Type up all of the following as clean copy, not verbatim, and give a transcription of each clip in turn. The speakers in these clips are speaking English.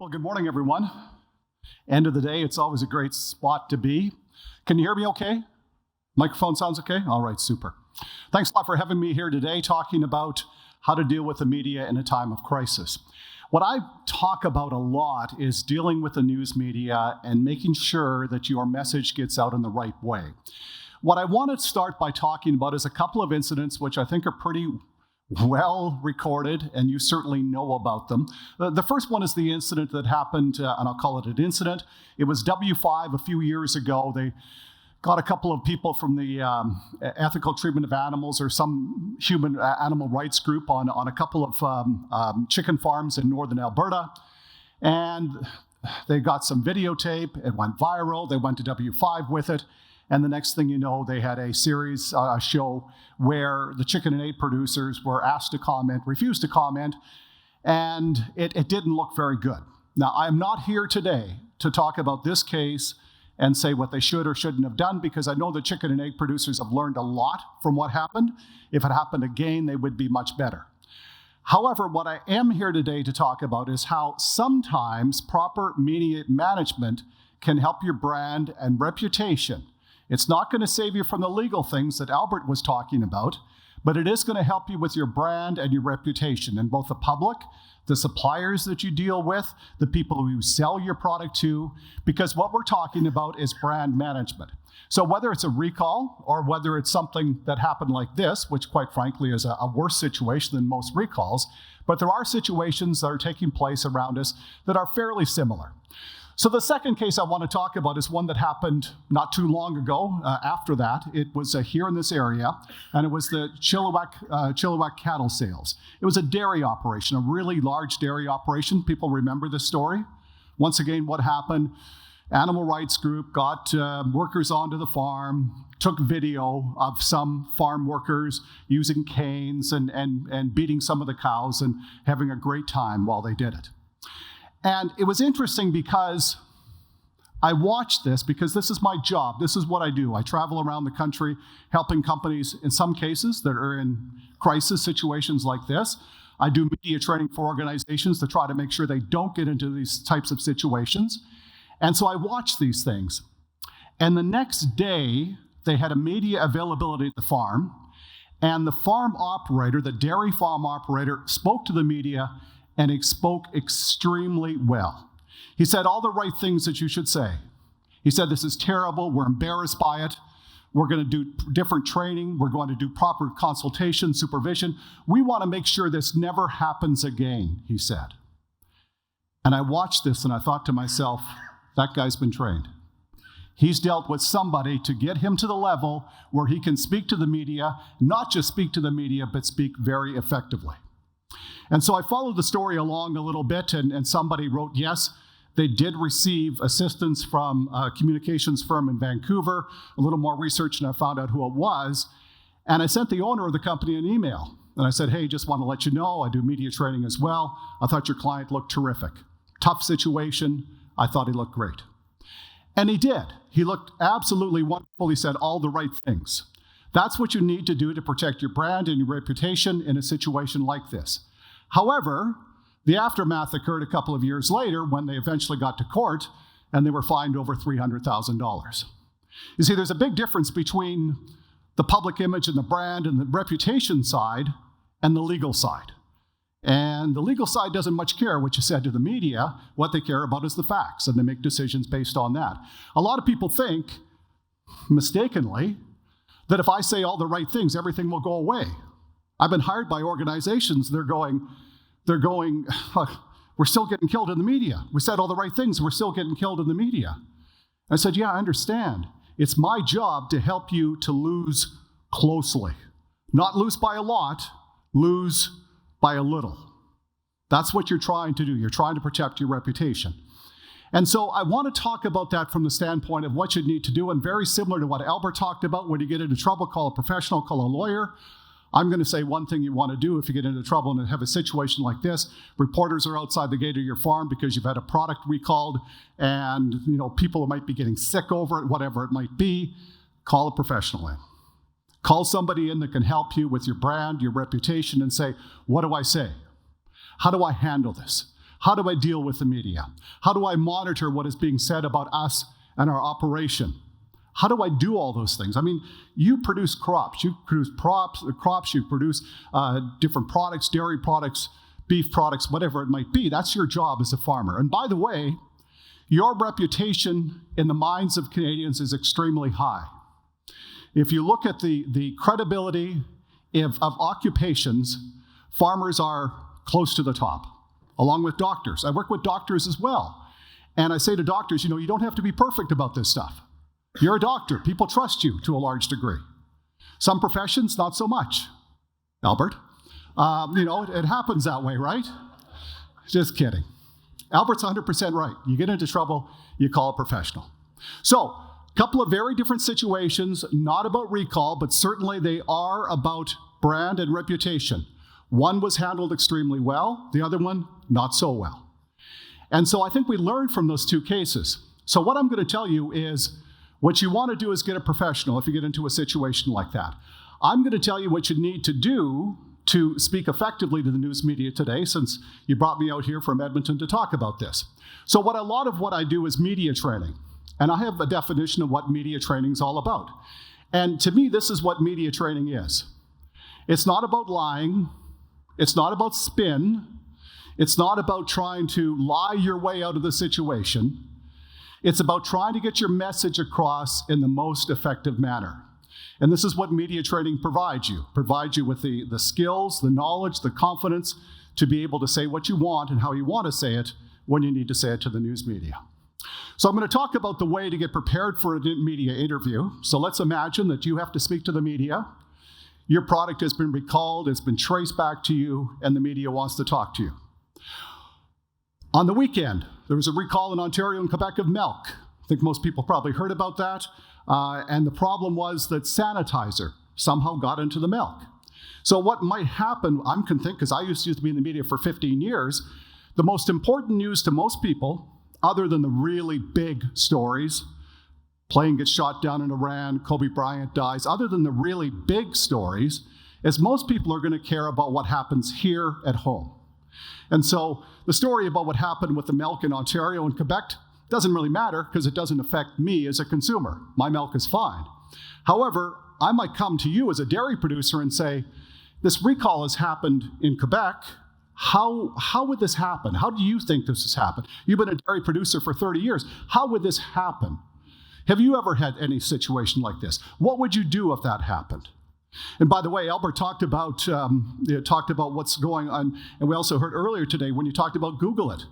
Well, good morning, everyone. End of the day, it's always a great spot to be. Can you hear me okay? Microphone sounds okay? All right, super. Thanks a lot for having me here today talking about how to deal with the media in a time of crisis. What I talk about a lot is dealing with the news media and making sure that your message gets out in the right way. What I want to start by talking about is a couple of incidents which I think are pretty well recorded, and you certainly know about them. The first one is the incident that happened, and I'll call it an incident. It was W5 a few years ago. They got a couple of people from the ethical treatment of animals or some human animal rights group on a couple of chicken farms in northern Alberta. And they got some videotape. It went viral. They went to W5 with it. And the next thing you know, they had a series, a show where the chicken and egg producers were asked to comment, refused to comment, and it didn't look very good. Now, I'm not here today to talk about this case and say what they should or shouldn't have done, because I know the chicken and egg producers have learned a lot from what happened. If it happened again, they would be much better. However, what I am here today to talk about is how sometimes proper media management can help your brand and reputation. It's not going to save you from the legal things that Albert was talking about, but it is going to help you with your brand and your reputation in both the public, the suppliers that you deal with, the people who you sell your product to, because what we're talking about is brand management. So whether it's a recall or whether it's something that happened like this, which quite frankly is a worse situation than most recalls, but there are situations that are taking place around us that are fairly similar. So the second case I want to talk about is one that happened not too long ago. After that, it was here in this area, and it was the Chilliwack cattle sales. It was a dairy operation, a really large dairy operation. People remember this story. Once again, what happened? Animal rights group got workers onto the farm, took video of some farm workers using canes and beating some of the cows and having a great time while they did it. And it was interesting because I watched this because this is my job. This is what I do. I travel around the country helping companies, in some cases, that are in crisis situations like this. I do media training for organizations to try to make sure they don't get into these types of situations. And so I watched these things. And the next day, they had a media availability at the farm. And the farm operator, the dairy farm operator, spoke to the media, and he spoke extremely well. He said all the right things that you should say. He said, this is terrible, we're embarrassed by it, we're going to do different training, we're going to do proper consultation, supervision. We want to make sure this never happens again, he said. And I watched this and I thought to myself, that guy's been trained. He's dealt with somebody to get him to the level where he can speak to the media, not just speak to the media, but speak very effectively. And so I followed the story along a little bit, and somebody wrote, yes, they did receive assistance from a communications firm in Vancouver, a little more research, and I found out who it was. And I sent the owner of the company an email. And I said, hey, just want to let you know, I do media training as well. I thought your client looked terrific. Tough situation. I thought he looked great. And he did. He looked absolutely wonderful. He said all the right things. That's what you need to do to protect your brand and your reputation in a situation like this. However, the aftermath occurred a couple of years later when they eventually got to court and they were fined over $300,000. You see, there's a big difference between the public image and the brand and the reputation side and the legal side. And the legal side doesn't much care what you said to the media. What they care about is the facts, and they make decisions based on that. A lot of people think, mistakenly, that if I say all the right things, everything will go away. I've been hired by organizations, they're going, we're still getting killed in the media. We said all the right things, we're still getting killed in the media. I said, yeah, I understand. It's my job to help you to lose closely. Not lose by a lot, lose by a little. That's what you're trying to do. You're trying to protect your reputation. And so I want to talk about that from the standpoint of what you need to do, and very similar to what Albert talked about, when you get into trouble, call a professional, call a lawyer. I'm going to say one thing you want to do if you get into trouble and have a situation like this. Reporters are outside the gate of your farm because you've had a product recalled and people might be getting sick over it, whatever it might be. Call a professional in. Call somebody in that can help you with your brand, your reputation, and say, what do I say? How do I handle this? How do I deal with the media? How do I monitor what is being said about us and our operation? How do I do all those things? I mean, you produce crops, you produce crops, you produce different products, dairy products, beef products, whatever it might be. That's your job as a farmer. And by the way, your reputation in the minds of Canadians is extremely high. If you look at the credibility of occupations, farmers are close to the top, along with doctors. I work with doctors as well. And I say to doctors, you don't have to be perfect about this stuff. You're a doctor. People trust you to a large degree. Some professions, not so much. Albert, it happens that way, right? Just kidding. Albert's 100% right. You get into trouble, you call a professional. So, a couple of very different situations, not about recall, but certainly they are about brand and reputation. One was handled extremely well, the other one, not so well. And so I think we learned from those two cases. So what I'm going to tell you is, what you want to do is get a professional if you get into a situation like that. I'm going to tell you what you need to do to speak effectively to the news media today, since you brought me out here from Edmonton to talk about this. So a lot of what I do is media training. And I have a definition of what media training is all about. And to me, this is what media training is. It's not about lying. It's not about spin. It's not about trying to lie your way out of the situation. It's about trying to get your message across in the most effective manner. And this is what media training provides you. Provides you with the skills, the knowledge, the confidence to be able to say what you want and how you want to say it when you need to say it to the news media. So I'm going to talk about the way to get prepared for a media interview. So let's imagine that you have to speak to the media. Your product has been recalled, it's been traced back to you, and the media wants to talk to you. On the weekend, there was a recall in Ontario and Quebec of milk. I think most people probably heard about that. And the problem was that sanitizer somehow got into the milk. So what might happen, I can think, because I used to be in the media for 15 years, the most important news to most people, other than the really big stories, plane gets shot down in Iran, Kobe Bryant dies, other than the really big stories, is most people are going to care about what happens here at home. And so the story about what happened with the milk in Ontario and Quebec doesn't really matter because it doesn't affect me as a consumer. My milk is fine. However, I might come to you as a dairy producer and say, this recall has happened in Quebec. How would this happen? How do you think this has happened? You've been a dairy producer for 30 years. How would this happen? Have you ever had any situation like this? What would you do if that happened? And by the way, Albert talked about what's going on, and we also heard earlier today when you talked about Google it.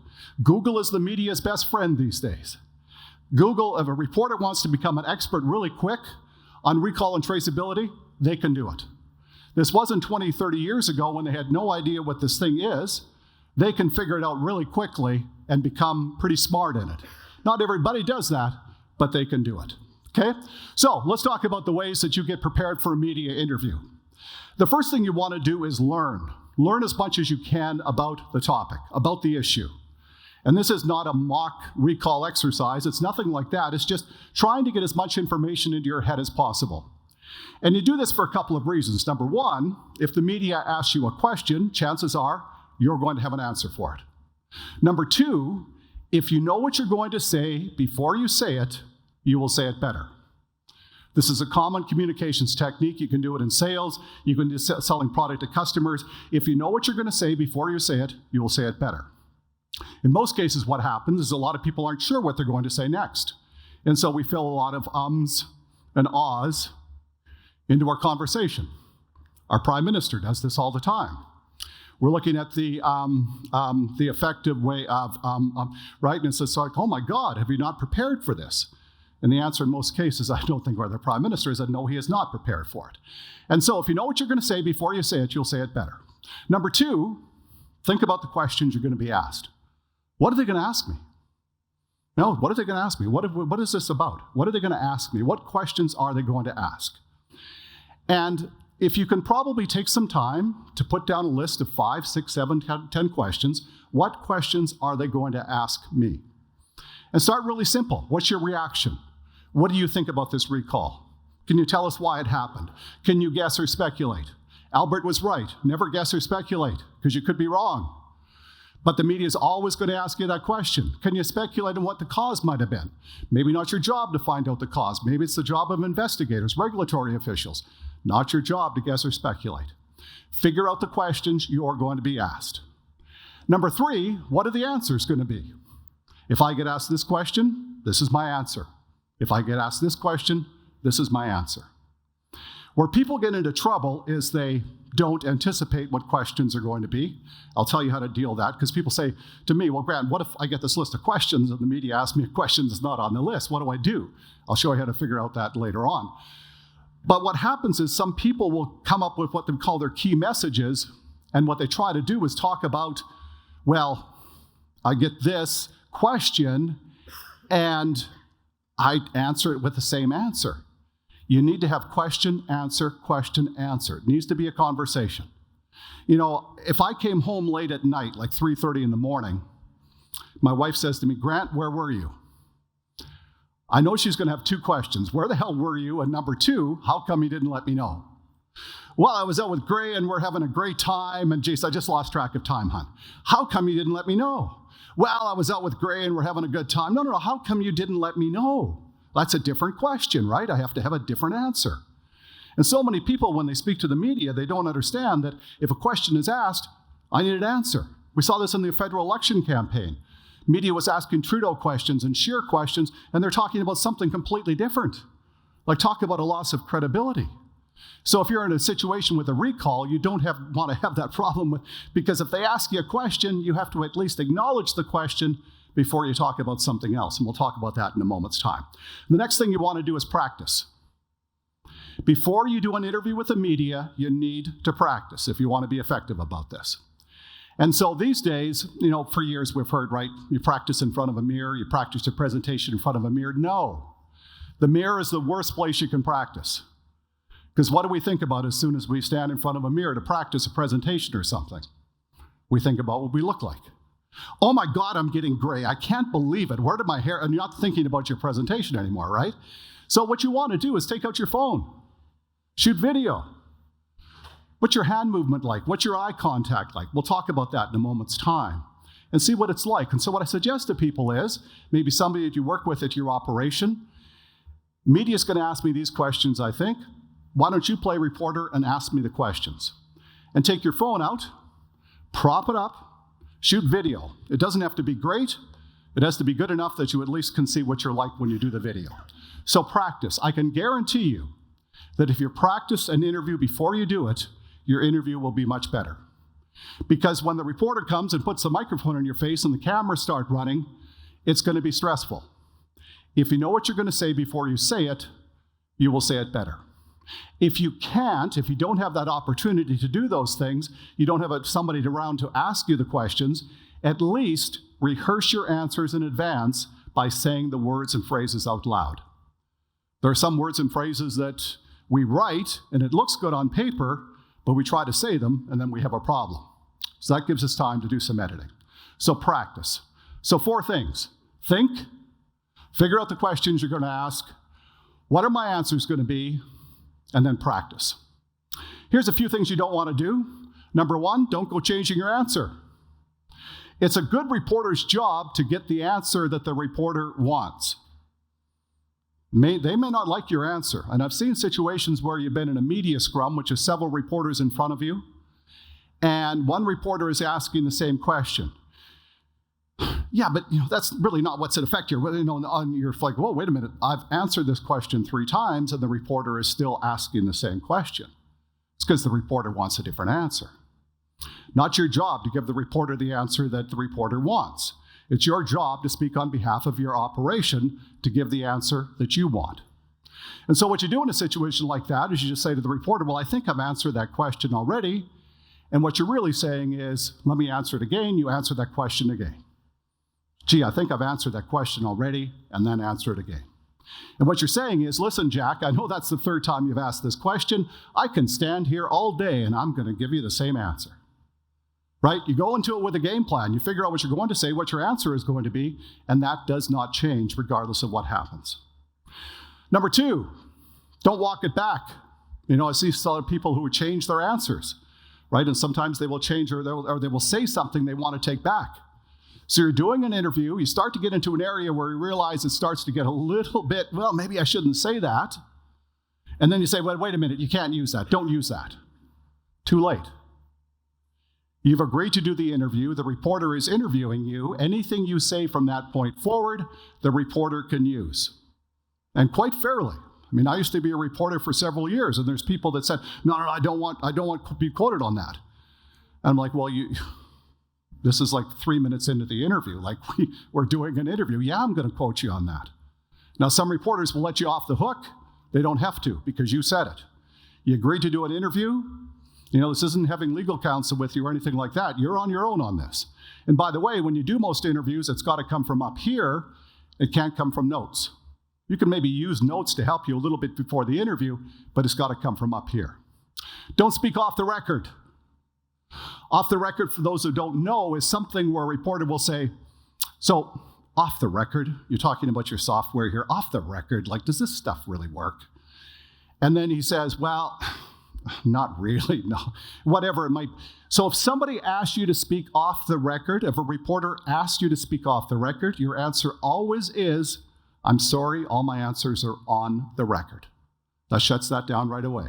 Google is the media's best friend these days. Google, if a reporter wants to become an expert really quick on recall and traceability, they can do it. This wasn't 20, 30 years ago when they had no idea what this thing is. They can figure it out really quickly and become pretty smart in it. Not everybody does that, but they can do it. Okay? So let's talk about the ways that you get prepared for a media interview. The first thing you want to do is learn. Learn as much as you can about the topic, about the issue. And this is not a mock recall exercise. It's nothing like that. It's just trying to get as much information into your head as possible. And you do this for a couple of reasons. Number one, if the media asks you a question, chances are you're going to have an answer for it. Number two, if you know what you're going to say before you say it, you will say it better. This is a common communications technique. You can do it in sales. You can do selling product to customers. If you know what you're going to say before you say it, you will say it better. In most cases, what happens is a lot of people aren't sure what they're going to say next. And so we fill a lot of ums and ahs into our conversation. Our prime minister does this all the time. We're looking at the effective way of, right? And it's like, oh my God, have you not prepared for this? And the answer in most cases, I don't think, where the prime minister is that no, he is not prepared for it. And so if you know what you're going to say before you say it, you'll say it better. Number two, think about the questions you're going to be asked. What are they going to ask me? No, what are they going to ask me? What is this about? What are they going to ask me? What questions are they going to ask? And if you can probably take some time to put down a list of 5, 6, 7, 10 questions, what questions are they going to ask me? And start really simple. What's your reaction? What do you think about this recall? Can you tell us why it happened? Can you guess or speculate? Albert was right. Never guess or speculate, because you could be wrong. But the media is always going to ask you that question. Can you speculate on what the cause might have been? Maybe not your job to find out the cause. Maybe it's the job of investigators, regulatory officials. Not your job to guess or speculate. Figure out the questions you are going to be asked. Number 3, what are the answers going to be? If I get asked this question, this is my answer. If I get asked this question, this is my answer. Where people get into trouble is they don't anticipate what questions are going to be. I'll tell you how to deal with that, because people say to me, well, Grant, what if I get this list of questions and the media asks me a question that's not on the list? What do I do? I'll show you how to figure out that later on. But what happens is some people will come up with what they call their key messages, and what they try to do is talk about, well, I get this question, and I answer it with the same answer. You need to have question, answer, question, answer. It needs to be a conversation. You know, if I came home late at night, like 3:30 in the morning, my wife says to me, Grant, where were you? I know she's going to have 2 questions. Where the hell were you? And number 2, how come you didn't let me know? Well, I was out with Gray and we're having a great time. And geez, I just lost track of time, hon. How come you didn't let me know? Well, I was out with Gray and we're having a good time. No, how come you didn't let me know? That's a different question, right? I have to have a different answer. And so many people, when they speak to the media, they don't understand that if a question is asked, I need an answer. We saw this in the federal election campaign. Media was asking Trudeau questions and Scheer questions, and they're talking about something completely different. Like talk about a loss of credibility. So if you're in a situation with a recall, you don't want to have that problem with, because if they ask you a question, you have to at least acknowledge the question before you talk about something else. And we'll talk about that in a moment's time. The next thing you want to do is practice. Before you do an interview with the media, you need to practice if you want to be effective about this. And so these days, you know, for years we've heard, right, you practice in front of a mirror, you practice a presentation in front of a mirror. No, the mirror is the worst place you can practice. Because what do we think about as soon as we stand in front of a mirror to practice a presentation or something? We think about what we look like. Oh my God, I'm getting gray. I can't believe it. Where did my hair? And you're not thinking about your presentation anymore, right? So what you want to do is take out your phone, shoot video. What's your hand movement like? What's your eye contact like? We'll talk about that in a moment's time and see what it's like. And so what I suggest to people is maybe somebody that you work with at your operation. Media's going to ask me these questions, I think. Why don't you play reporter and ask me the questions? And take your phone out, prop it up, shoot video. It doesn't have to be great. It has to be good enough that you at least can see what you're like when you do the video. So practice. I can guarantee you that if you practice an interview before you do it, your interview will be much better. Because when the reporter comes and puts the microphone in your face and the cameras start running, it's going to be stressful. If you know what you're going to say before you say it, you will say it better. If you can't, if you don't have that opportunity to do those things, you don't have somebody around to ask you the questions, at least rehearse your answers in advance by saying the words and phrases out loud. There are some words and phrases that we write and it looks good on paper, but we try to say them and then we have a problem. So that gives us time to do some editing. So practice. So 4 things. Think, figure out the questions you're going to ask, what are my answers going to be, and then practice. Here's a few things you don't want to do. Number 1, don't go changing your answer. It's a good reporter's job to get the answer that the reporter wants. They may not like your answer. And I've seen situations where you've been in a media scrum, which is several reporters in front of you, and one reporter is asking the same question. Yeah, but that's really not what's at effect here. You're like, whoa, wait a minute. I've answered this question 3 times, and the reporter is still asking the same question. It's because the reporter wants a different answer. Not your job to give the reporter the answer that the reporter wants. It's your job to speak on behalf of your operation to give the answer that you want. And so what you do in a situation like that is you just say to the reporter, well, I think I've answered that question already. And what you're really saying is, let me answer it again. You answer that question again. Gee, I think I've answered that question already, and then answer it again. And what you're saying is, listen, Jack, I know that's the 3rd time you've asked this question. I can stand here all day, and I'm going to give you the same answer. Right? You go into it with a game plan. You figure out what you're going to say, what your answer is going to be, and that does not change regardless of what happens. Number 2, don't walk it back. I see a lot of people who would change their answers. right? And sometimes they will change or they will say something they want to take back. So you're doing an interview, you start to get into an area where you realize it starts to get a little bit, well, maybe I shouldn't say that. And then you say, well, wait a minute, you can't use that. Don't use that. Too late. You've agreed to do the interview. The reporter is interviewing you. Anything you say from that point forward, the reporter can use. And quite fairly. I mean, I used to be a reporter for several years, and there's people that said, no, I don't want to be quoted on that. And I'm like, well, this is like 3 minutes into the interview. Like, we're doing an interview. Yeah, I'm going to quote you on that. Now, some reporters will let you off the hook. They don't have to because you said it. You agreed to do an interview. This isn't having legal counsel with you or anything like that. You're on your own on this. And by the way, when you do most interviews, it's got to come from up here. It can't come from notes. You can maybe use notes to help you a little bit before the interview, but it's got to come from up here. Don't speak off the record. Off the record, for those who don't know, is something where a reporter will say, so off the record, you're talking about your software here, off the record, like, does this stuff really work? And then he says, well, not really, no, whatever it might. So if somebody asks you to speak off the record, if a reporter asks you to speak off the record, your answer always is, I'm sorry, all my answers are on the record. That shuts that down right away.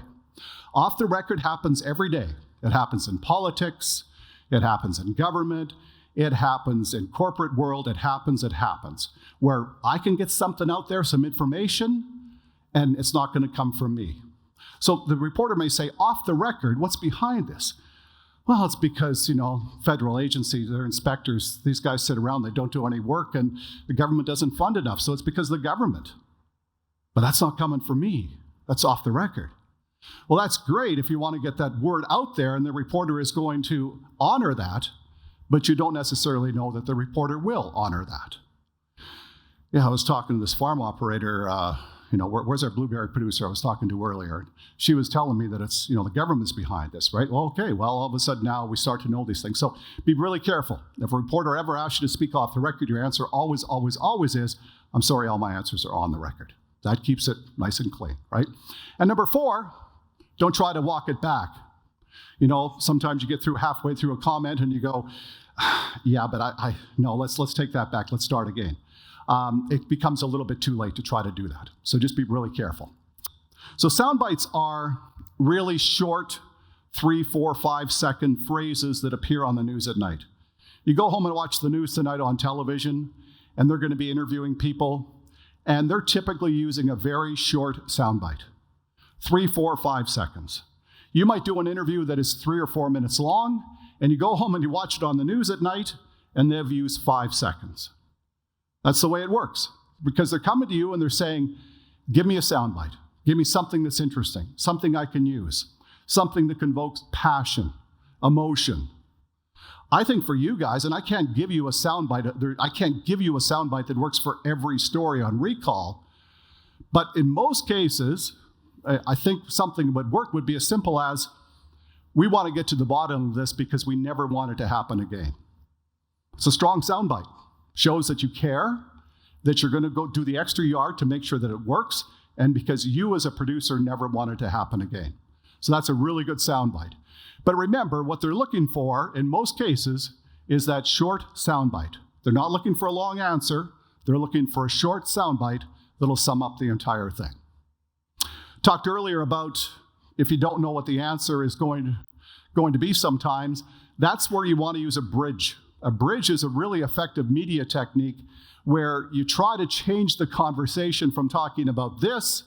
Off the record happens every day. It happens in politics, it happens in government, it happens in corporate world, it happens, where I can get something out there, some information, and it's not going to come from me. So the reporter may say, off the record, what's behind this? Well, it's because, federal agencies, they're inspectors, these guys sit around, they don't do any work, and the government doesn't fund enough, so it's because of the government. But that's not coming from me. That's off the record. Well, that's great if you want to get that word out there, and the reporter is going to honor that, but you don't necessarily know that the reporter will honor that. Yeah, I was talking to this farm operator, where's our blueberry producer I was talking to earlier? She was telling me that it's, the government's behind this, right? Well, okay, all of a sudden now we start to know these things. So be really careful. If a reporter ever asks you to speak off the record, your answer always, always, always is, I'm sorry, all my answers are on the record. That keeps it nice and clean, right? And number 4, don't try to walk it back. Sometimes you get halfway through a comment and you go, yeah, but no, let's take that back. Let's start again. It becomes a little bit too late to try to do that. So just be really careful. So sound bites are really short 3, 4, 5-second phrases that appear on the news at night. You go home and watch the news tonight on television, and they're going to be interviewing people, and they're typically using a very short soundbite, 3, 4, 5 seconds. You might do an interview that is 3 or 4 minutes long, and you go home and you watch it on the news at night, and they've used 5 seconds. That's the way it works, because they're coming to you and they're saying, give me a soundbite. Give me something that's interesting, something I can use, something that convokes passion, emotion. I think for you guys, and I can't give you a soundbite that works for every story on Recall, but in most cases, I think something that would work would be as simple as, we want to get to the bottom of this because we never want it to happen again. It's a strong soundbite. Shows that you care, that you're going to go do the extra yard to make sure that it works, and because you as a producer never want it to happen again. So that's a really good soundbite. But remember, what they're looking for in most cases is that short soundbite. They're not looking for a long answer. They're looking for a short soundbite that'll sum up the entire thing. Talked earlier about if you don't know what the answer is going to be sometimes, that's where you want to use a bridge. A bridge is a really effective media technique where you try to change the conversation from talking about this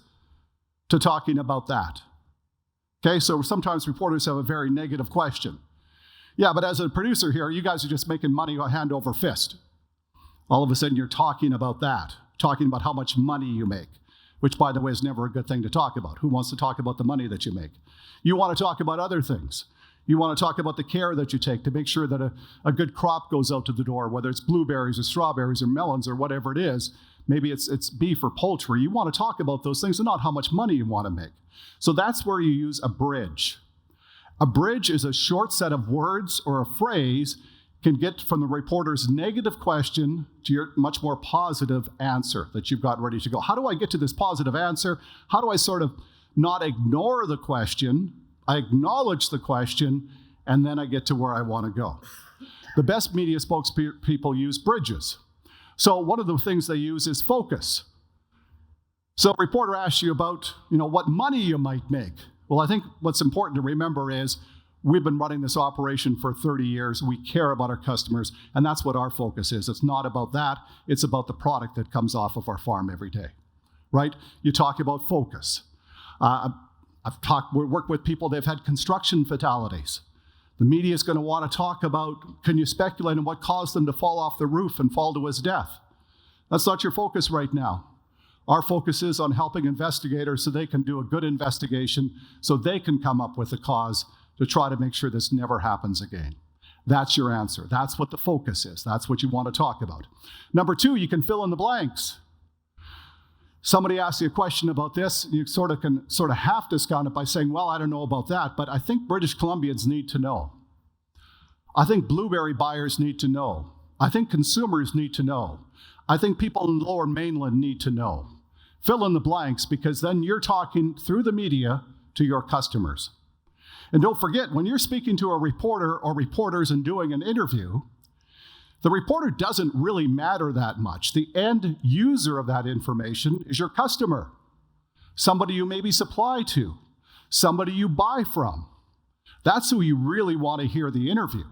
to talking about that. Okay, so sometimes reporters have a very negative question. Yeah, but as a producer here, you guys are just making money hand over fist. All of a sudden you're talking about that, talking about how much money you make, which, by the way, is never a good thing to talk about. Who wants to talk about the money that you make? You want to talk about other things. You want to talk about the care that you take to make sure that a good crop goes out to the door, whether it's blueberries or strawberries or melons or whatever it is. Maybe it's beef or poultry. You want to talk about those things and not how much money you want to make. So that's where you use a bridge. A bridge is a short set of words or a phrase can get from the reporter's negative question to your much more positive answer that you've got ready to go. How do I get to this positive answer? How do I sort of not ignore the question? I acknowledge the question, and then I get to where I want to go. The best media spokespeople use bridges. So one of the things they use is focus. So a reporter asks you about, what money you might make. Well, I think what's important to remember is we've been running this operation for 30 years. We care about our customers, and that's what our focus is. It's not about that. It's about the product that comes off of our farm every day, right? You talk about focus. We worked with people, they've had construction fatalities. The media is going to want to talk about, can you speculate on what caused them to fall off the roof and fall to his death? That's not your focus right now. Our focus is on helping investigators so they can do a good investigation, so they can come up with a cause to try to make sure this never happens again. That's your answer. That's what the focus is. That's what you want to talk about. Number 2, you can fill in the blanks. Somebody asks you a question about this, you can half discount it by saying, well, I don't know about that, but I think British Columbians need to know. I think blueberry buyers need to know. I think consumers need to know. I think people in the Lower Mainland need to know. Fill in the blanks, because then you're talking through the media to your customers. And don't forget, when you're speaking to a reporter or reporters and doing an interview, the reporter doesn't really matter that much. The end user of that information is your customer, somebody you maybe supply to, somebody you buy from. That's who you really want to hear the interview.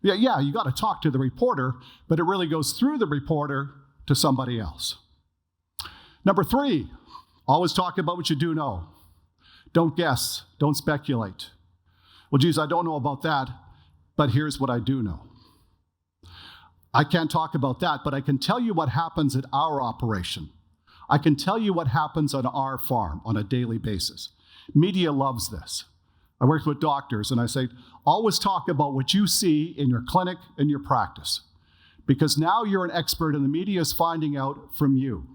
Yeah, you got to talk to the reporter, but it really goes through the reporter to somebody else. Number 3, always talk about what you do know. Don't guess, don't speculate. Well, geez, I don't know about that, but here's what I do know. I can't talk about that, but I can tell you what happens at our operation. I can tell you what happens on our farm on a daily basis. Media loves this. I work with doctors and I say, always talk about what you see in your clinic and your practice, because now you're an expert and the media is finding out from you.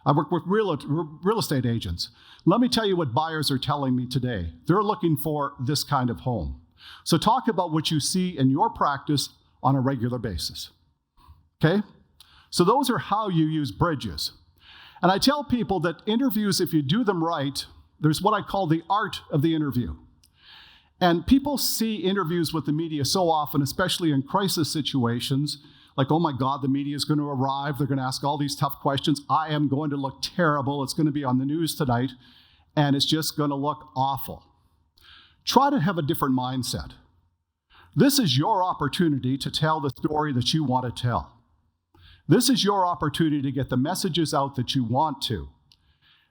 I work with real estate agents. Let me tell you what buyers are telling me today. They're looking for this kind of home. So talk about what you see in your practice on a regular basis. Okay? So those are how you use bridges. And I tell people that interviews, if you do them right, there's what I call the art of the interview. And people see interviews with the media so often, especially in crisis situations, like, oh my God, the media is going to arrive. They're going to ask all these tough questions. I am going to look terrible. It's going to be on the news tonight, and it's just going to look awful. Try to have a different mindset. This is your opportunity to tell the story that you want to tell. This is your opportunity to get the messages out that you want to.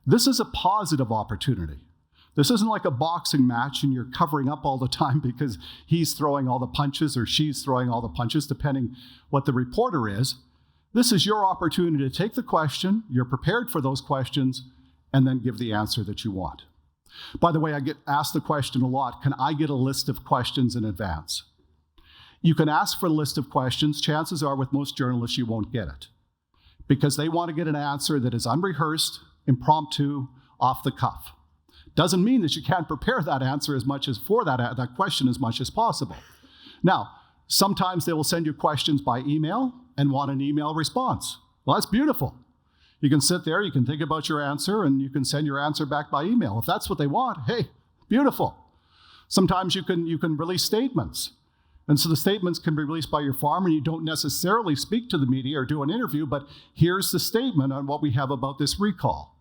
This is a positive opportunity. This isn't like a boxing match and you're covering up all the time because he's throwing all the punches or she's throwing all the punches, depending what the reporter is. This is your opportunity to take the question, you're prepared for those questions, and then give the answer that you want. By the way, I get asked the question a lot, can I get a list of questions in advance? You can ask for a list of questions. Chances are with most journalists you won't get it because they want to get an answer that is unrehearsed, impromptu, off the cuff. Doesn't mean that you can't prepare that answer as much as for that question as much as possible. Now, sometimes they will send you questions by email and want an email response. Well, that's beautiful. You can sit there, you can think about your answer, and you can send your answer back by email. If that's what they want, hey, beautiful. Sometimes you can release statements. And so the statements can be released by your farm, and you don't necessarily speak to the media or do an interview, but here's the statement on what we have about this recall,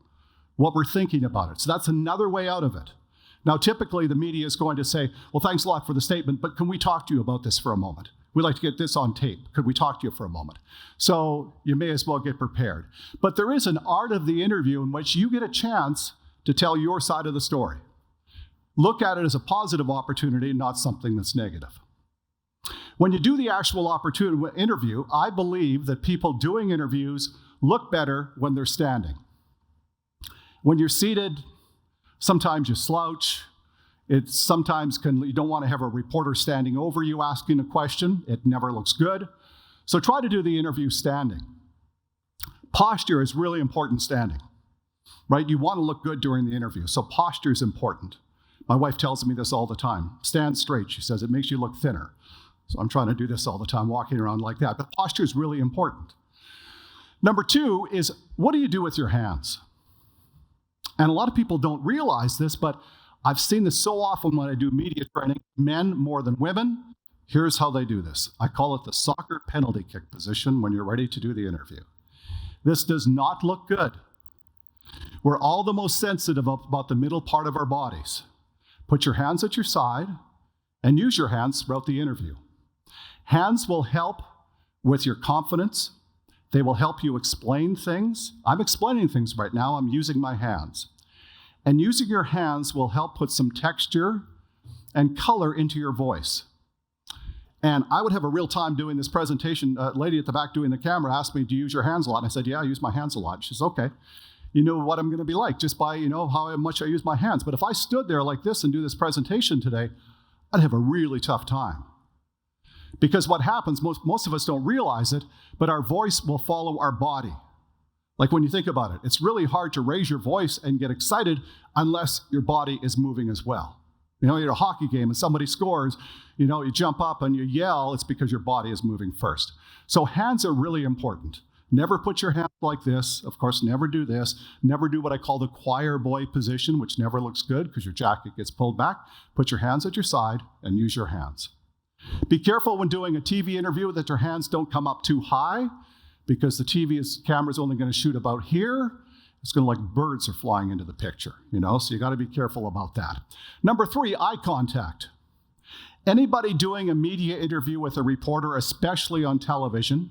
what we're thinking about it. So that's another way out of it. Now, typically the media is going to say, well, thanks a lot for the statement, but can we talk to you about this for a moment? We'd like to get this on tape. Could we talk to you for a moment? So you may as well get prepared. But there is an art of the interview in which you get a chance to tell your side of the story. Look at it as a positive opportunity, not something that's negative. When you do the actual interview, I believe that people doing interviews look better when they're standing. When you're seated, sometimes you slouch. You don't want to have a reporter standing over you asking a question. It never looks good. So try to do the interview standing. Posture is really important standing, right? You want to look good during the interview, so posture is important. My wife tells me this all the time. Stand straight, she says. It makes you look thinner. So I'm trying to do this all the time, walking around like that. But posture is really important. Number 2 is, what do you do with your hands? And a lot of people don't realize this, but I've seen this so often when I do media training, men more than women. Here's how they do this. I call it the soccer penalty kick position when you're ready to do the interview. This does not look good. We're all the most sensitive about the middle part of our bodies. Put your hands at your side and use your hands throughout the interview. Hands will help with your confidence. They will help you explain things. I'm explaining things right now. I'm using my hands. And using your hands will help put some texture and color into your voice. And I would have a real time doing this presentation. A lady at the back doing the camera asked me, do you use your hands a lot? And I said, yeah, I use my hands a lot. She says, okay. You know what I'm going to be like just by, how much I use my hands. But if I stood there like this and do this presentation today, I'd have a really tough time. Because what happens, most of us don't realize it, but our voice will follow our body. Like when you think about it, it's really hard to raise your voice and get excited unless your body is moving as well. You're at a hockey game and somebody scores, you jump up and you yell, it's because your body is moving first. So hands are really important. Never put your hands like this. Of course, never do this. Never do what I call the choir boy position, which never looks good because your jacket gets pulled back. Put your hands at your side and use your hands. Be careful when doing a TV interview that your hands don't come up too high because the camera is only going to shoot about here. It's going to like birds are flying into the picture, so you got to be careful about that. Number 3, eye contact. Anybody doing a media interview with a reporter, especially on television,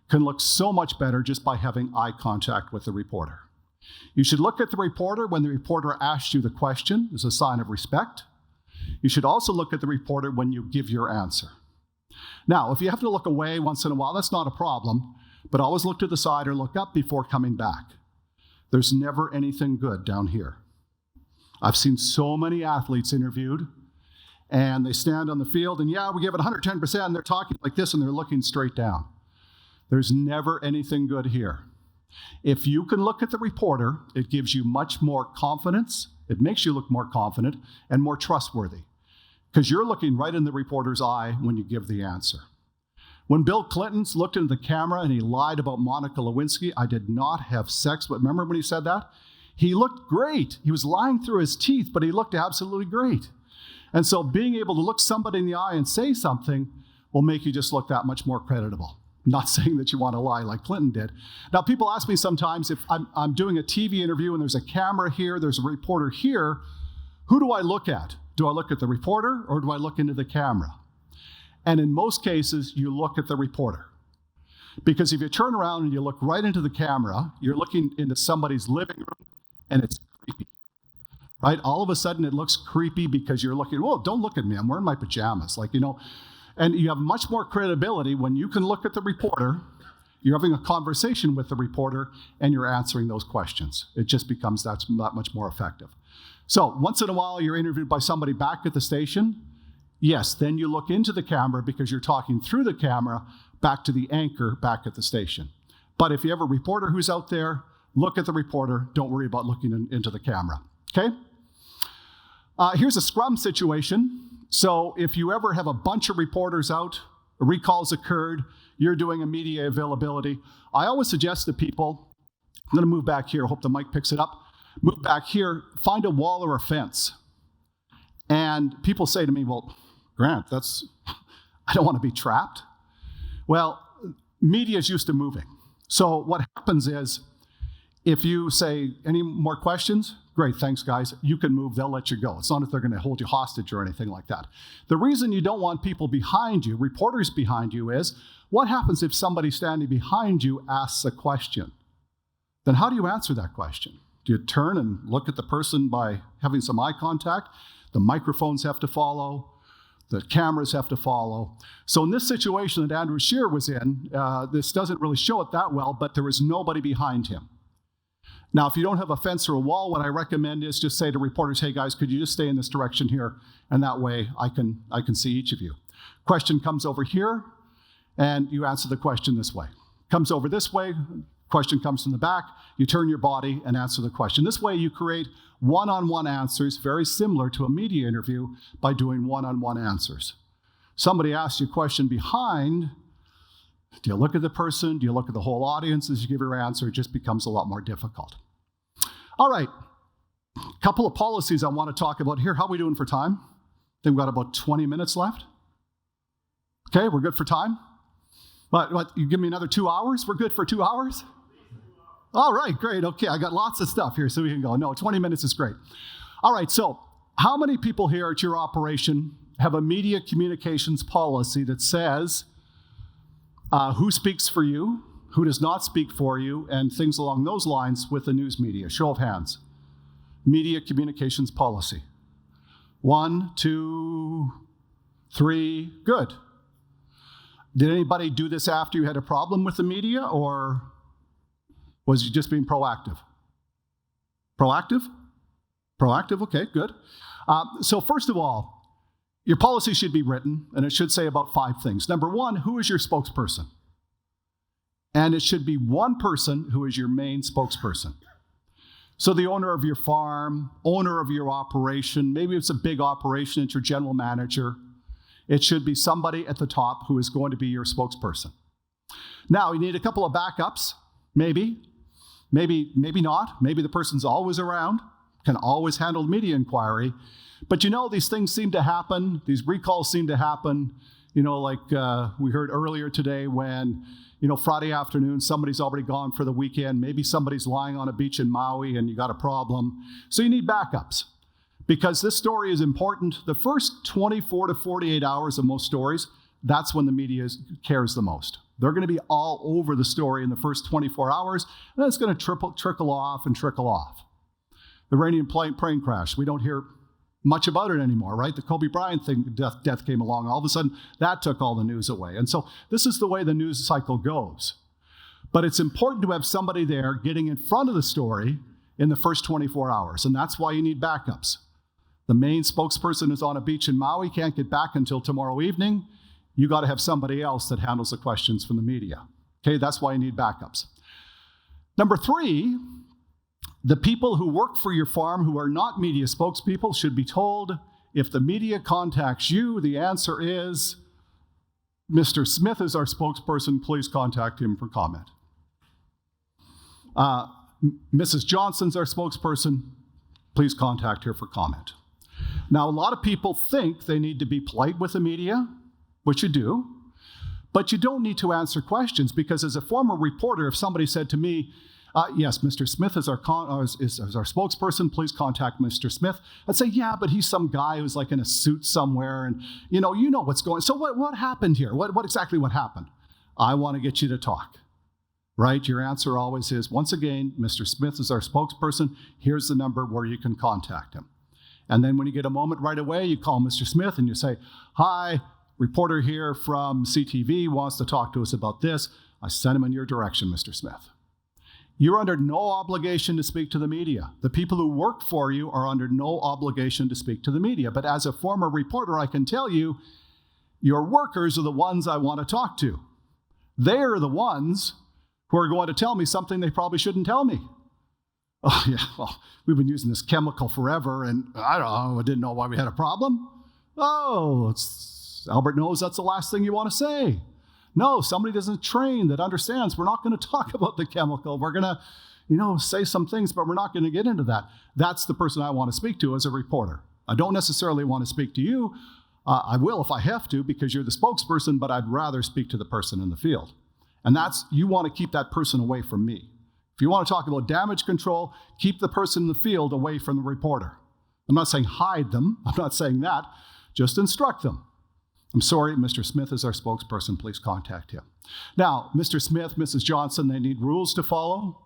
can look so much better just by having eye contact with the reporter. You should look at the reporter when the reporter asks you the question as a sign of respect. You should also look at the reporter when you give your answer. Now, if you have to look away once in a while, that's not a problem, but always look to the side or look up before coming back. There's never anything good down here. I've seen so many athletes interviewed, and they stand on the field, and we give it 110%, and they're talking like this, and they're looking straight down. There's never anything good here. If you can look at the reporter, it gives you much more confidence. It makes you look more confident and more trustworthy because you're looking right in the reporter's eye when you give the answer. When Bill Clinton looked into the camera and he lied about Monica Lewinsky, I did not have sex, but remember when he said that? He looked great. He was lying through his teeth, but he looked absolutely great. And so being able to look somebody in the eye and say something will make you just look that much more creditable. I'm not saying that you want to lie like Clinton did. Now, people ask me sometimes if I'm doing a TV interview and there's a camera here, there's a reporter here, who do I look at? Do I look at the reporter or do I look into the camera? And in most cases, you look at the reporter. Because if you turn around and you look right into the camera, you're looking into somebody's living room and it's creepy. Right? All of a sudden it looks creepy because you're looking, whoa, don't look at me, I'm wearing my pajamas. And you have much more credibility when you can look at the reporter, you're having a conversation with the reporter, and you're answering those questions. It just becomes that much more effective. So once in a while, you're interviewed by somebody back at the station. Yes, then you look into the camera because you're talking through the camera back to the anchor back at the station. But if you have a reporter who's out there, look at the reporter. Don't worry about looking into the camera. Okay? Here's a scrum situation. So if you ever have a bunch of reporters out, recalls occurred, you're doing a media availability, I always suggest to people, I'm going to move back here, hope the mic picks it up, move back here, find a wall or a fence. And people say to me, well, Grant, I don't want to be trapped. Well, media is used to moving. So what happens is, if you say, any more questions? Great, thanks guys. You can move, they'll let you go. It's not if they're going to hold you hostage or anything like that. The reason you don't want people behind you, reporters behind you, is what happens if somebody standing behind you asks a question? Then how do you answer that question? Do you turn and look at the person by having some eye contact? The microphones have to follow. The cameras have to follow. So in this situation that Andrew Scheer was in, this doesn't really show it that well, but there was nobody behind him. Now, if you don't have a fence or a wall, what I recommend is just say to reporters, hey guys, could you just stay in this direction here? And that way I can see each of you. Question comes over here, and you answer the question this way. Comes over this way, question comes from the back, you turn your body and answer the question. This way you create one-on-one answers, very similar to a media interview, by doing one-on-one answers. Somebody asks you a question behind, do you look at the person? Do you look at the whole audience as you give your answer? It just becomes a lot more difficult. All right. Couple of policies I want to talk about here. How are we doing for time? I think we've got about 20 minutes left. Okay, we're good for time? What, you give me another 2 hours? We're good for 2 hours? All right, great. Okay, I got lots of stuff here so we can go. No, 20 minutes is great. All right, so how many people here at your operation have a media communications policy that says who speaks for you, who does not speak for you, and things along those lines with the news media? Show of hands. Media communications policy. 1, 2, 3, good. Did anybody do this after you had a problem with the media, or was you just being proactive? Proactive? Proactive, okay, good. So first of all, your policy should be written, and it should say about 5 things. Number 1, who is your spokesperson? And it should be one person who is your main spokesperson. So the owner of your farm, owner of your operation, maybe it's a big operation, it's your general manager. It should be somebody at the top who is going to be your spokesperson. Now, you need a couple of backups, maybe not. Maybe the person's always around, can always handle media inquiry. But you know, these things seem to happen, these recalls seem to happen, you know, like we heard earlier today when, you know, Friday afternoon, somebody's already gone for the weekend. Maybe somebody's lying on a beach in Maui and you got a problem. So you need backups because this story is important. The first 24 to 48 hours of most stories, that's when the media cares the most. They're going to be all over the story in the first 24 hours, and then it's going to trickle off and trickle off. The Iranian plane crash, we don't hear much about it anymore, right? The Kobe Bryant death came along. All of a sudden, that took all the news away. And so this is the way the news cycle goes. But it's important to have somebody there getting in front of the story in the first 24 hours, and that's why you need backups. The main spokesperson is on a beach in Maui, can't get back until tomorrow evening. You got to have somebody else that handles the questions from the media. Okay, that's why you need backups. Number 3, the people who work for your farm who are not media spokespeople should be told, if the media contacts you, the answer is, Mr. Smith is our spokesperson, please contact him for comment. Mrs. Johnson's our spokesperson, please contact her for comment. Now, a lot of people think they need to be polite with the media, which you do, but you don't need to answer questions because as a former reporter, if somebody said to me, yes, Mr. Smith is our spokesperson, please contact Mr. Smith, I'd say, yeah, but he's some guy who's like in a suit somewhere and you know what's going on. So what happened here? What exactly happened? I want to get you to talk, right? Your answer always is, once again, Mr. Smith is our spokesperson, here's the number where you can contact him. And then when you get a moment right away, you call Mr. Smith and you say, hi, reporter here from CTV wants to talk to us about this. I sent him in your direction, Mr. Smith. You're under no obligation to speak to the media. The people who work for you are under no obligation to speak to the media. But as a former reporter, I can tell you, your workers are the ones I want to talk to. They're the ones who are going to tell me something they probably shouldn't tell me. Oh, yeah, well, we've been using this chemical forever, and I don't know, I didn't know why we had a problem. Oh, Albert knows that's the last thing you want to say. No, somebody doesn't train that understands we're not going to talk about the chemical. We're going to, say some things, but we're not going to get into that. That's the person I want to speak to as a reporter. I don't necessarily want to speak to you. I will if I have to because you're the spokesperson, but I'd rather speak to the person in the field. And you want to keep that person away from me. If you want to talk about damage control, keep the person in the field away from the reporter. I'm not saying hide them. I'm not saying that. Just instruct them. I'm sorry, Mr. Smith is our spokesperson. Please contact him. Now, Mr. Smith, Mrs. Johnson, they need rules to follow.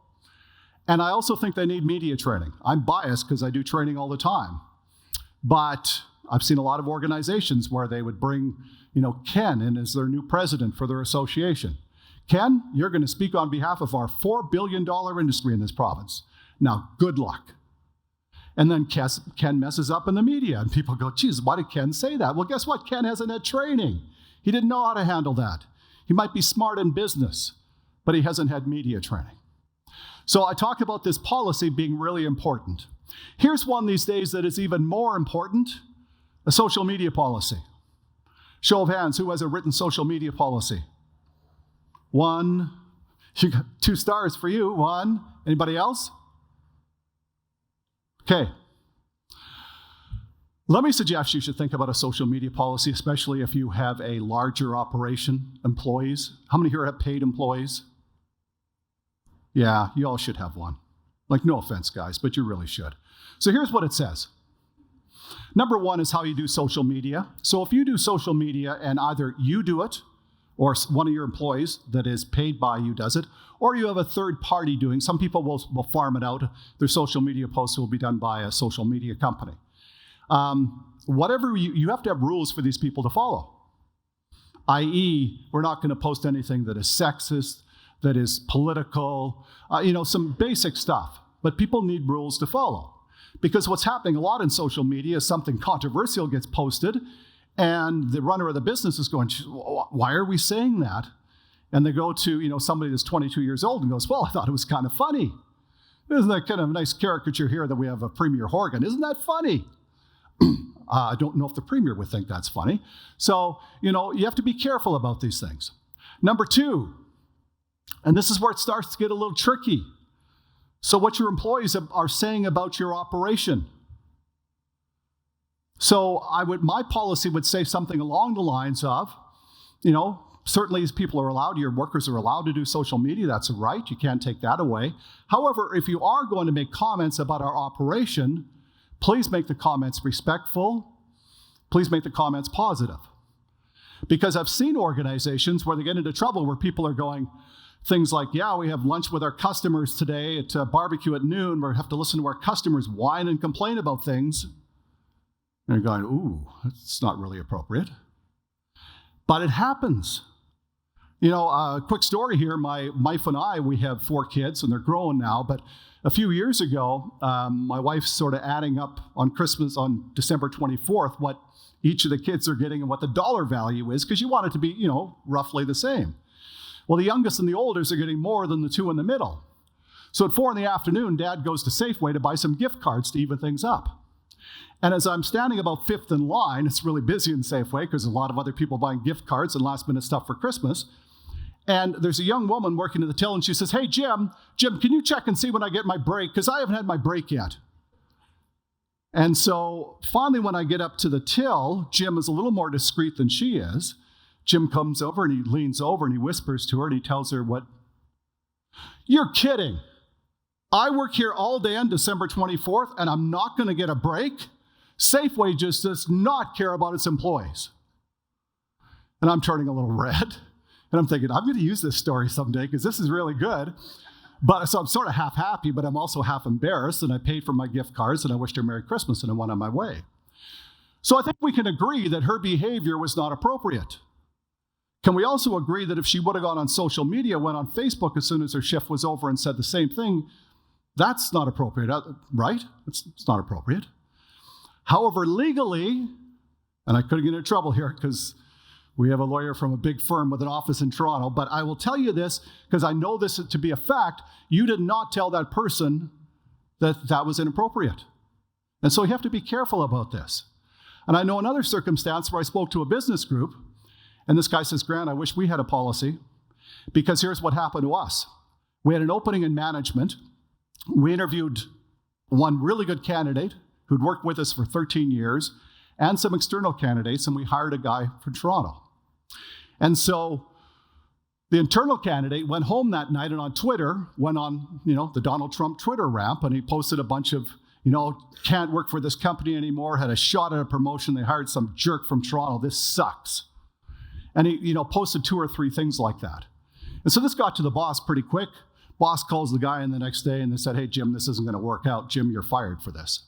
And I also think they need media training. I'm biased because I do training all the time. But I've seen a lot of organizations where they would bring, Ken in as their new president for their association. Ken, you're going to speak on behalf of our $4 billion industry in this province. Now, good luck. And then Ken messes up in the media, and people go, geez, why did Ken say that? Well, guess what? Ken hasn't had training. He didn't know how to handle that. He might be smart in business, but he hasn't had media training. So I talk about this policy being really important. Here's one these days that is even more important, a social media policy. Show of hands, who has a written social media policy? 1. You got 2 stars for you. 1. Anybody else? Okay. Let me suggest you should think about a social media policy, especially if you have a larger operation, employees. How many here have paid employees? Yeah, you all should have one. Like, no offense, guys, but you really should. So here's what it says. Number one is how you do social media. So if you do social media and either you do it or one of your employees that is paid by you does it, or you have a third party doing, some people will farm it out. Their social media posts will be done by a social media company. Whatever you have to have rules for these people to follow, i.e., we're not going to post anything that is sexist, that is political, some basic stuff. But people need rules to follow. Because what's happening a lot in social media is something controversial gets posted, and the runner of the business is going, why are we saying that? And they go to somebody that's 22 years old and goes, well, I thought it was kind of funny. Isn't that kind of a nice caricature here that we have a Premier Horgan? Isn't that funny? I don't know if the Premier would think that's funny. So, you have to be careful about these things. Number two, and this is where it starts to get a little tricky. So what your employees are saying about your operation. So my policy would say something along the lines of, certainly as people are allowed, your workers are allowed to do social media, that's a right, you can't take that away. However, if you are going to make comments about our operation, please make the comments respectful, please make the comments positive. Because I've seen organizations where they get into trouble where people are going, things like, yeah, we have lunch with our customers today at barbecue at noon. We have to listen to our customers whine and complain about things. And you're going, ooh, that's not really appropriate. But it happens. A quick story here. My wife and I, we have 4 kids, and they're grown now. But a few years ago, my wife's sort of adding up on Christmas, on December 24th, what each of the kids are getting and what the dollar value is, because you want it to be, roughly the same. Well, the youngest and the oldest are getting more than the 2 in the middle. So at 4 p.m, Dad goes to Safeway to buy some gift cards to even things up. And as I'm standing about 5th in line, it's really busy in Safeway because there's a lot of other people buying gift cards and last-minute stuff for Christmas. And there's a young woman working at the till, and she says, hey, Jim, can you check and see when I get my break? Because I haven't had my break yet. And so finally, when I get up to the till, Jim is a little more discreet than she is. Jim comes over and he leans over and he whispers to her and he tells her what? You're kidding. I work here all day on December 24th and I'm not going to get a break? Safeway just does not care about its employees. And I'm turning a little red. And I'm thinking, I'm going to use this story someday because this is really good. So I'm sort of half happy, but I'm also half embarrassed. And I paid for my gift cards and I wished her Merry Christmas and I went on my way. So I think we can agree that her behavior was not appropriate. Can we also agree that if she would have gone on social media, went on Facebook as soon as her shift was over and said the same thing, that's not appropriate, right? It's not appropriate. However, legally, and I could get into trouble here because we have a lawyer from a big firm with an office in Toronto, but I will tell you this because I know this to be a fact. You did not tell that person that that was inappropriate. And so you have to be careful about this. And I know another circumstance where I spoke to a business group, and this guy says, Grant, I wish we had a policy, because here's what happened to us. We had an opening in management. We interviewed one really good candidate who'd worked with us for 13 years and some external candidates, and we hired a guy from Toronto. And so the internal candidate went home that night and on Twitter went on, the Donald Trump Twitter ramp, and he posted a bunch of, can't work for this company anymore, had a shot at a promotion. They hired some jerk from Toronto. This sucks. And he, posted 2 or 3 things like that. And so this got to the boss pretty quick. Boss calls the guy in the next day and they said, hey, Jim, this isn't going to work out. Jim, you're fired for this.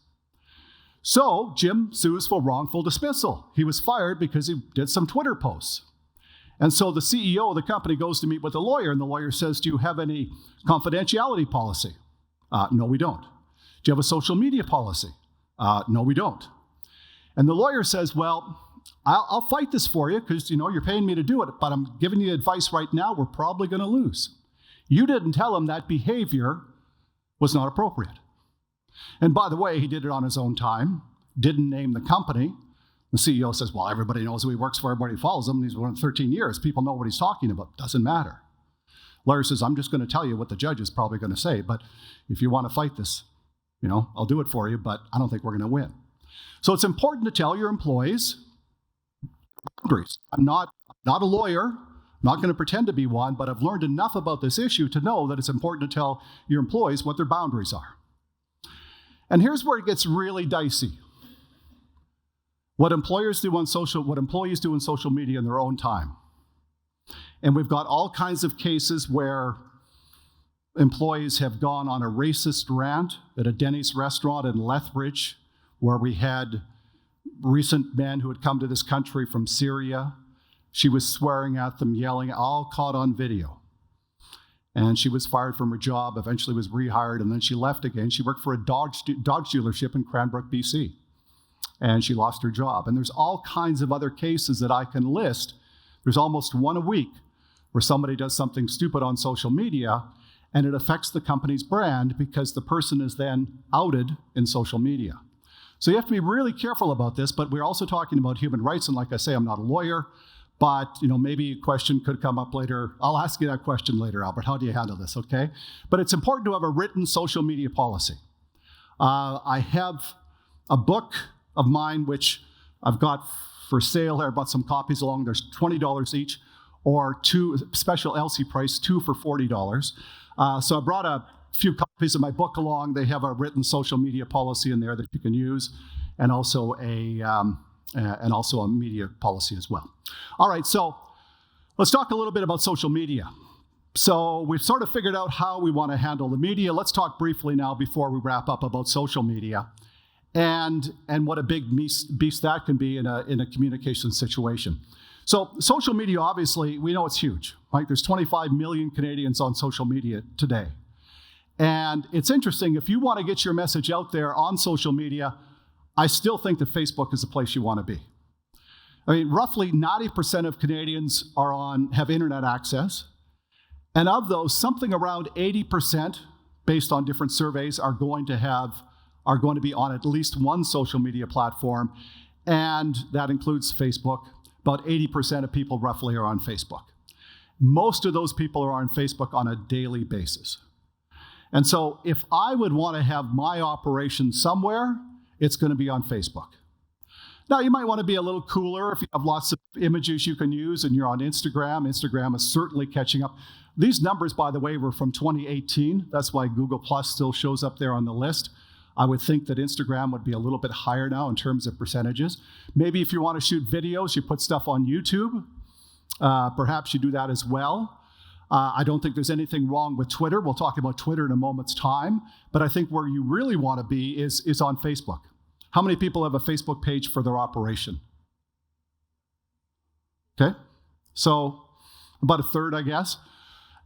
So Jim sues for wrongful dismissal. He was fired because he did some Twitter posts. And so the CEO of the company goes to meet with the lawyer, and the lawyer says, do you have any confidentiality policy? No, we don't. Do you have a social media policy? No, we don't. And the lawyer says, well, I'll fight this for you because, you're paying me to do it, but I'm giving you advice right now, we're probably going to lose. You didn't tell him that behavior was not appropriate. And by the way, he did it on his own time, didn't name the company. The CEO says, well, everybody knows who he works for, everybody follows him, he's worked 13 years. People know what he's talking about. Doesn't matter. Lawyer says, I'm just going to tell you what the judge is probably going to say, but if you want to fight this, I'll do it for you, but I don't think we're going to win. So it's important to tell your employees boundaries. I'm not a lawyer, I'm not going to pretend to be one, but I've learned enough about this issue to know that it's important to tell your employees what their boundaries are. And here's where it gets really dicey. What employees do in social media in their own time. And we've got all kinds of cases where employees have gone on a racist rant at a Denny's restaurant in Lethbridge, where we had recent men who had come to this country from Syria. She was swearing at them, yelling, all caught on video. And she was fired from her job, eventually was rehired, and then she left again. She worked for a Dodge dealership in Cranbrook, BC. And she lost her job. And there's all kinds of other cases that I can list. There's almost one a week where somebody does something stupid on social media, and it affects the company's brand because the person is then outed in social media. So you have to be really careful about this, but we're also talking about human rights, and like I say, I'm not a lawyer, but maybe a question could come up later. I'll ask you that question later, Albert. How do you handle this, okay? But it's important to have a written social media policy. I have a book of mine, which I've got for sale here. I brought some copies along. There's $20 each, or two special Elsie price, 2 for $40. So I brought a few copies of my book along. They have a written social media policy in there that you can use, and also a media policy as well. All right, so let's talk a little bit about social media. So we've sort of figured out how we want to handle the media. Let's talk briefly now before we wrap up about social media and what a big beast that can be in a communication situation. So social media, obviously, we know it's huge, right? There's 25 million Canadians on social media today. And it's interesting, if you want to get your message out there on social media, I still think that Facebook is the place you want to be. I mean, roughly 90% of Canadians have internet access. And of those, something around 80%, based on different surveys, are going to be on at least one social media platform. And that includes Facebook. About 80% of people roughly are on Facebook. Most of those people are on Facebook on a daily basis. And so if I would want to have my operation somewhere, it's going to be on Facebook. Now, you might want to be a little cooler if you have lots of images you can use and you're on Instagram. Instagram is certainly catching up. These numbers, by the way, were from 2018. That's why Google Plus still shows up there on the list. I would think that Instagram would be a little bit higher now in terms of percentages. Maybe if you want to shoot videos, you put stuff on YouTube. Perhaps you do that as well. I don't think there's anything wrong with Twitter. We'll talk about Twitter in a moment's time. But I think where you really want to be is on Facebook. How many people have a Facebook page for their operation? Okay, so about a third, I guess.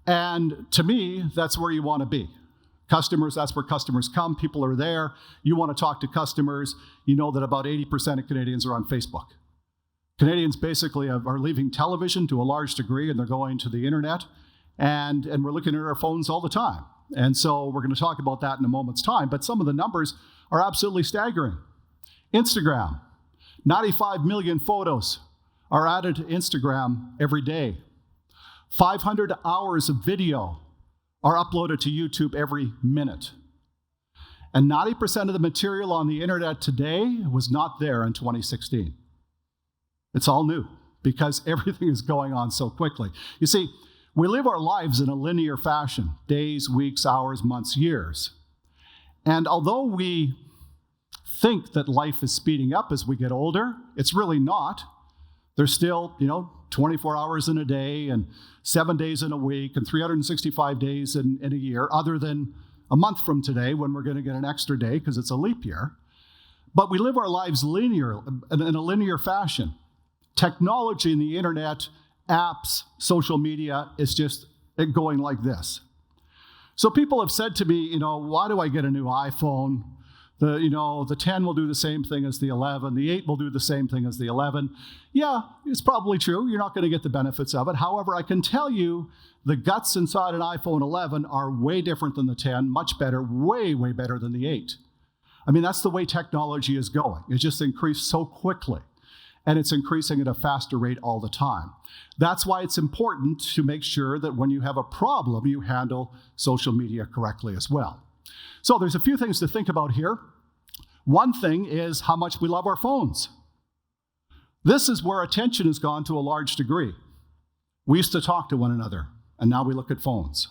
And to me, that's where you want to be. Customers, that's where customers come. People are there. You want to talk to customers. You know that about 80% of Canadians are on Facebook. Canadians basically are leaving television to a large degree, and they're going to the internet. And we're looking at our phones all the time. And so we're going to talk about that in a moment's time. But some of the numbers are absolutely staggering. Instagram, 95 million photos are added to Instagram every day. 500 hours of video are uploaded to YouTube every minute. And 90% of the material on the internet today was not there in 2016. It's all new because everything is going on so quickly. You see, we live our lives in a linear fashion, days, weeks, hours, months, years. And although we think that life is speeding up as we get older, it's really not. There's still, 24 hours in a day and 7 days in a week and 365 days in a year, other than a month from today when we're going to get an extra day because it's a leap year. But we live our lives in a linear fashion. Technology and the internet, apps, social media is just going like this. So people have said to me, why do I get a new iPhone? The 10 will do the same thing as the 11. The 8 will do the same thing as the 11. Yeah, it's probably true. You're not going to get the benefits of it. However, I can tell you the guts inside an iPhone 11 are way different than the 10, much better, way, way better than the 8. I mean, that's the way technology is going. It's just increased so quickly, and it's increasing at a faster rate all the time. That's why it's important to make sure that when you have a problem, you handle social media correctly as well. So there's a few things to think about here. One thing is how much we love our phones. This is where attention has gone to a large degree. We used to talk to one another, and now we look at phones.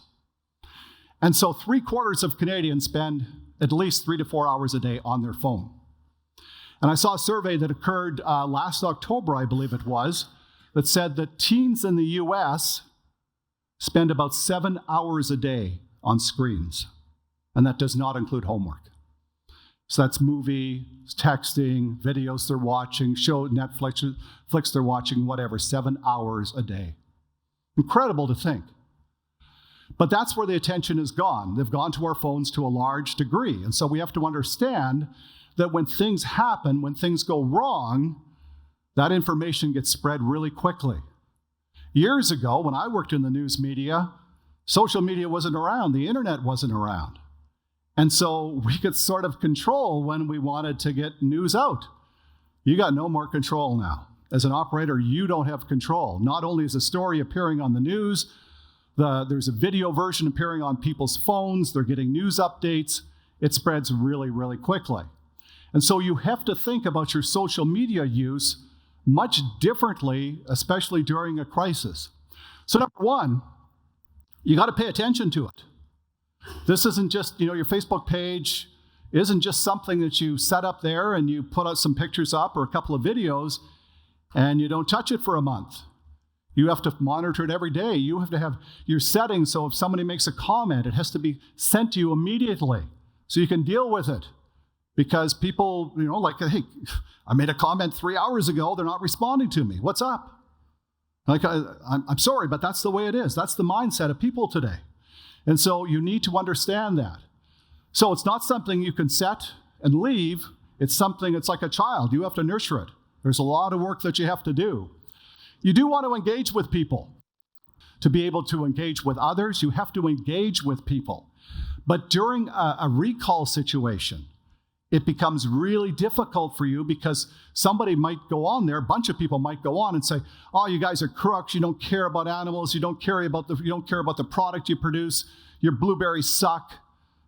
And so 3/4 of Canadians spend at least 3 to 4 hours a day on their phone. And I saw a survey that occurred last October, I believe it was, that said that teens in the US spend about 7 hours a day on screens. And that does not include homework. So that's movie, texting, videos they're watching, Netflix they're watching, whatever, 7 hours a day. Incredible to think. But that's where the attention has gone. They've gone to our phones to a large degree. And so we have to understand that when things happen, when things go wrong, that information gets spread really quickly. Years ago, when I worked in the news media, social media wasn't around, the internet wasn't around. And so we could sort of control when we wanted to get news out. You got no more control now. As an operator, you don't have control. Not only is a story appearing on the news, there's a video version appearing on people's phones, they're getting news updates, it spreads really, really quickly. And so you have to think about your social media use much differently, especially during a crisis. So number one, you got to pay attention to it. This isn't just, your Facebook page isn't just something that you set up there and you put out some pictures up or a couple of videos and you don't touch it for a month. You have to monitor it every day. You have to have your settings so if somebody makes a comment, it has to be sent to you immediately so you can deal with it. Because people, hey, I made a comment 3 hours ago, they're not responding to me. What's up? I'm sorry, but that's the way it is. That's the mindset of people today. And so you need to understand that. So it's not something you can set and leave. It's like a child. You have to nurture it. There's a lot of work that you have to do. You do want to engage with people. To be able to engage with others, you have to engage with people. But during a recall situation, it becomes really difficult for you because somebody might go on there, a bunch of people might go on and say, oh, you guys are crooks, you don't care about animals, you don't care about the product you produce, your blueberries suck,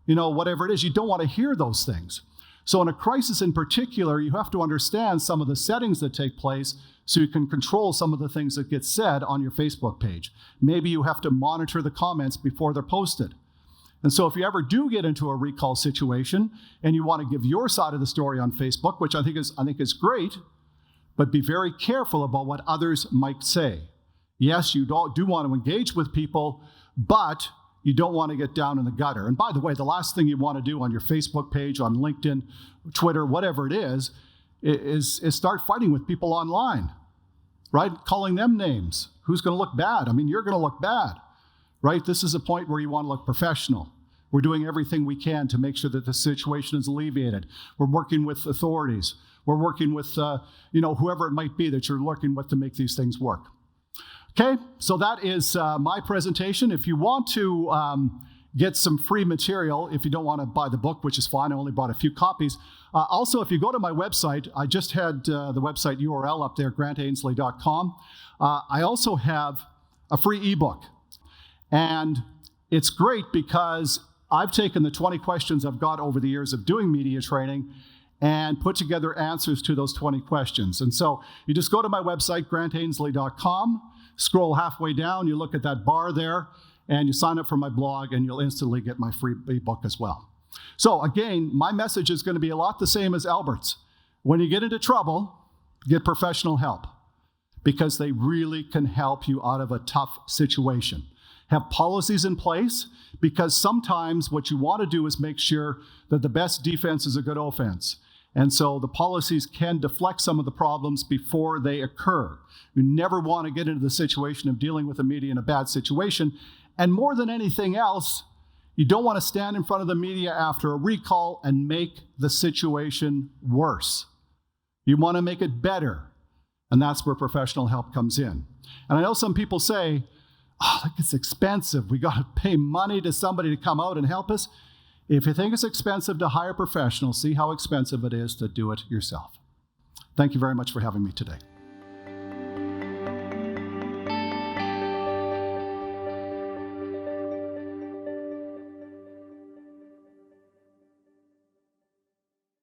whatever it is. You don't want to hear those things. So in a crisis in particular, you have to understand some of the settings that take place so you can control some of the things that get said on your Facebook page. Maybe you have to monitor the comments before they're posted. And so if you ever do get into a recall situation and you want to give your side of the story on Facebook, which I think is great, but be very careful about what others might say. Yes, you do want to engage with people, but you don't want to get down in the gutter. And by the way, the last thing you want to do on your Facebook page, on LinkedIn, Twitter, whatever it is start fighting with people online, right? Calling them names. Who's going to look bad? You're going to look bad. Right? This is a point where you want to look professional. We're doing everything we can to make sure that the situation is alleviated. We're working with authorities. We're working with, whoever it might be that you're working with to make these things work. Okay, so that is my presentation. If you want to get some free material, if you don't want to buy the book, which is fine, I only brought a few copies. Also, if you go to my website, I just had the website URL up there, grantainsley.com. I also have a free ebook. And it's great because I've taken the 20 questions I've got over the years of doing media training and put together answers to those 20 questions. And so you just go to my website, grantainsley.com, scroll halfway down, you look at that bar there, and you sign up for my blog, and you'll instantly get my free ebook as well. So again, my message is going to be a lot the same as Albert's. When you get into trouble, get professional help because they really can help you out of a tough situation. Have policies in place because sometimes what you want to do is make sure that the best defense is a good offense. And so the policies can deflect some of the problems before they occur. You never want to get into the situation of dealing with the media in a bad situation. And more than anything else, you don't want to stand in front of the media after a recall and make the situation worse. You want to make it better. And that's where professional help comes in. And I know some people say, it's expensive. We got to pay money to somebody to come out and help us. If you think it's expensive to hire professionals, see how expensive it is to do it yourself. Thank you very much for having me today.